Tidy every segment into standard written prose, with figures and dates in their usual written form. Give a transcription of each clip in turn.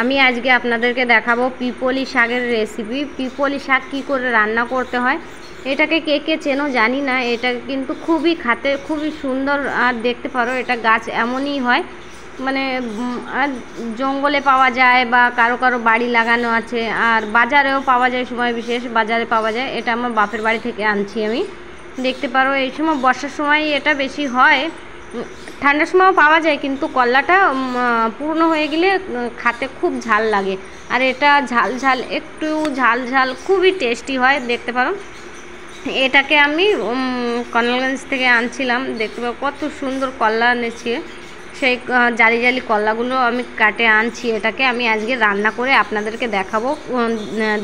আমি আজকে আপনাদেরকে দেখাবো পিপলি শাকের রেসিপি। পিপলি শাক কী করে রান্না করতে হয়, এটাকে কে কে চেনো জানি না। এটা কিন্তু খুবই খেতে খুবই সুন্দর, আর দেখতে পারো এটা গাছ এমনই হয়, মানে আর জঙ্গলে পাওয়া যায় বা কারো কারো বাড়ি লাগানো আছে, আর বাজারেও পাওয়া যায়, সময় বিশেষ বাজারে পাওয়া যায়। এটা আমার বাপের বাড়ি থেকে আনছি আমি। দেখতে পারো এই সময় বর্ষার সময় এটা বেশি হয়, ঠান্ডার সময়ও পাওয়া যায়, কিন্তু কলাটা পুরনো হয়ে গেলে খেতে খুব ঝাল লাগে। আর এটা ঝাল ঝাল, একটু ঝাল ঝাল, খুবই টেস্টি হয়। দেখতে পারো এটাকে আমি কর্নেলগঞ্জ থেকে আনছিলাম। দেখতে পাবো কত সুন্দর কলা এনেছি, সেই জালি জালি কলাগুলো আমি কাটে আনছি। এটাকে আমি আজকে রান্না করে আপনাদেরকে দেখাবো,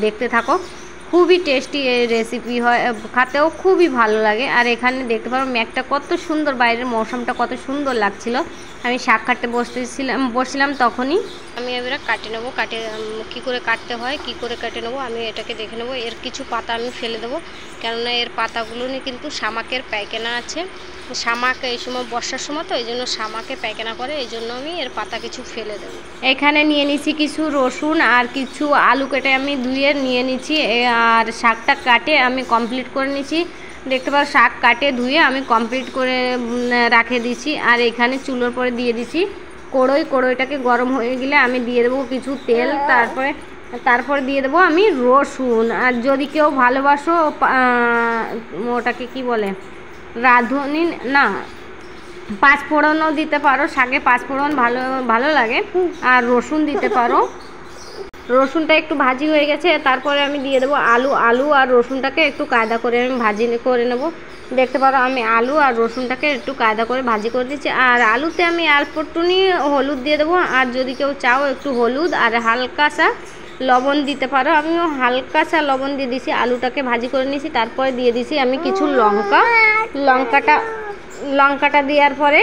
দেখতে থাকো। খুবই টেস্টি এই রেসিপি হয়, খেতেও খুবই ভালো লাগে। আর এখানে দেখতে পারো মেঘটা কত সুন্দর, বাইরের মৌসুমটা কত সুন্দর লাগছিল। আমি শাক কাটতে বসছিলাম তখনই আমি এবারে কাটে নেবো। কী করে কাটতে হয়, কী করে কেটে নেবো আমি এটাকে দেখে নেবো। এর কিছু পাতা আমি ফেলে দেবো, কেননা এর পাতাগুলো নিয়ে কিন্তু শামাকের পায়খানা আছে। শামাক এই সময় বর্ষার সময় তো, এই জন্য শামাকে পায়খানা করে, এই জন্য আমি এর পাতা কিছু ফেলে দেবো। এখানে নিয়ে নিচ্ছি কিছু রসুন আর কিছু আলু কেটে আমি ধুয়ে নিয়ে নিচ্ছি। আর শাকটা কাটে আমি কমপ্লিট করে নিচ্ছি। দেখতে পারো শাক কাটে ধুয়ে আমি কমপ্লিট করে রাখে দিচ্ছি। আর এখানে চুলোর পরে দিয়ে দিচ্ছি কড়াইটাকে গরম হয়ে গেলে আমি দিয়ে দেবো কিছু তেল, তারপরে দিয়ে দেবো আমি রসুন। আর যদি কেউ ভালোবাসো ওটাকে কি বলে, রাঁধুনি না, পাঁচফোড়নও দিতে পারো, শাকে পাঁচফোড়ন ভালো লাগে। আর রসুন দিতে পারো। রসুনটা একটু ভাজি হয়ে গেছে, তারপরে আমি দিয়ে দেবো আলু আর রসুনটাকে একটু কায়দা করে আমি ভাজি করে নেব। দেখতে পারো আমি আলু আর রসুনটাকে একটু কায়দা করে ভাজি করে দিচ্ছি। আর আলুতে আমি অল্পটুনি হলুদ দিয়ে দেবো, আর যদি কেউ চাও একটু হলুদ আর হালকাসা লবণ দিতে পারো। আমিও হালকাসা লবণ দিয়ে দিছি, আলুটাকে ভাজি করে নিয়েছি। তারপরে দিয়ে দিছি আমি কিছু লঙ্কাটা দেওয়ার পরে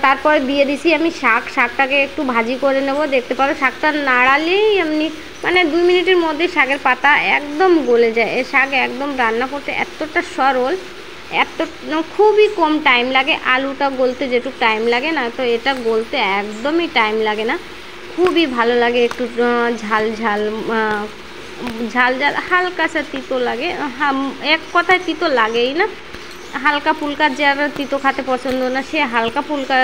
তারপরে দিয়ে দিছি আমি শাকটাকে একটু ভাজি করে নেব। দেখতে পারো শাকটা নাড়ালেই এমনি মানে 2 মিনিটের মধ্যে শাকের পাতা একদম গলে যায়। এই শাক একদম রান্না করতে এতটা সরল, খুবই কম টাইম লাগে। আলুটা গলতে যেটুকু টাইম লাগে না, তো এটা গলতে একদমই টাইম লাগে না, খুবই ভালো লাগে। একটু ঝাল ঝাল হালকাসা তিতো লাগে, এক কথায় তিতো লাগেই না। হালকা ফুলকা, যারা তিতো খেতে পছন্দ না সে হালকা ফুলকা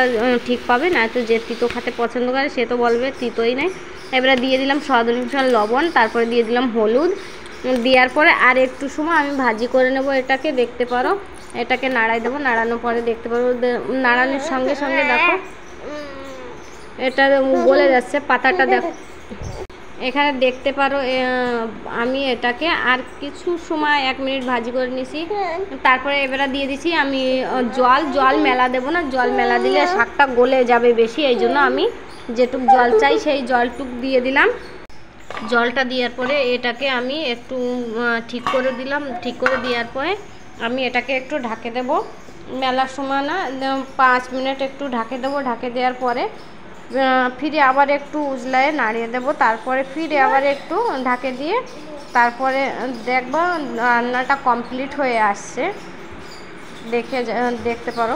ঠিক পাবে, না তো যে তিতো খেতে পছন্দ করে সে তো বলবে তিতোই নেই। এবারে দিয়ে দিলাম স্বাদ অনুসারে লবণ, তারপরে দিয়ে দিলাম হলুদ। দেওয়ার পরে আর একটু সময় আমি ভাজি করে নেব এটাকে। দেখতে পারো এটাকে নাড়াই দেবো। নাড়ানোর পরে দেখতে পারো নাড়ানোর সঙ্গে সঙ্গে দেখো এটা গলে যাচ্ছে পাতাটা। দেখো এখানে দেখতে পারো আমি এটাকে আর কিছু সময় 1 মিনিট ভাজি করে নিছি। তারপরে এবারে দিয়ে দিছি আমি জল মেলা দেবো না, জল মেলা দিলে শাকটা গলে যাবে বেশি, এই জন্য আমি যেটুক জল চাই সেই জলটুক দিয়ে দিলাম। জলটা দেওয়ার পরে এটাকে আমি একটু ঠিক করে দিলাম। ঠিক করে দেওয়ার পরে আমি এটাকে একটু ঢাকে দেবো, মেলার সময় না, 5 মিনিট একটু ঢাকে দেবো। ঢাকে দেওয়ার পরে ফিরে আবার একটু উজলায় নাড়িয়ে দেবো। তারপরে ফিরে আবার একটু ঢাকে দিয়ে তারপরে দেখবা রান্নাটা কমপ্লিট হয়ে আসছে। দেখতে পারো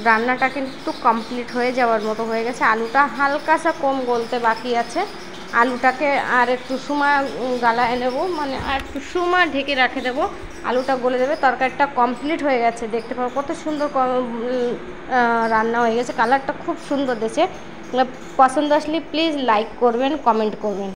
রান্নাটা কিন্তু কমপ্লিট হয়ে যাওয়ার মতো হয়ে গেছে। আলুটা হালকাসা কম গলতে বাকি আছে। আলুটাকে আর একটু সময় গালায় নেবো, মানে আর একটু সময় ঢেকে রেখে দেবো, আলুটা গলে দেবে। তরকারিটা কমপ্লিট হয়ে গেছে। দেখতে পাবো কত সুন্দর রান্না হয়ে গেছে, কালারটা খুব সুন্দর দিয়েছে। পছন্দ আসলে প্লিজ লাইক করবেন, কমেন্ট করবেন।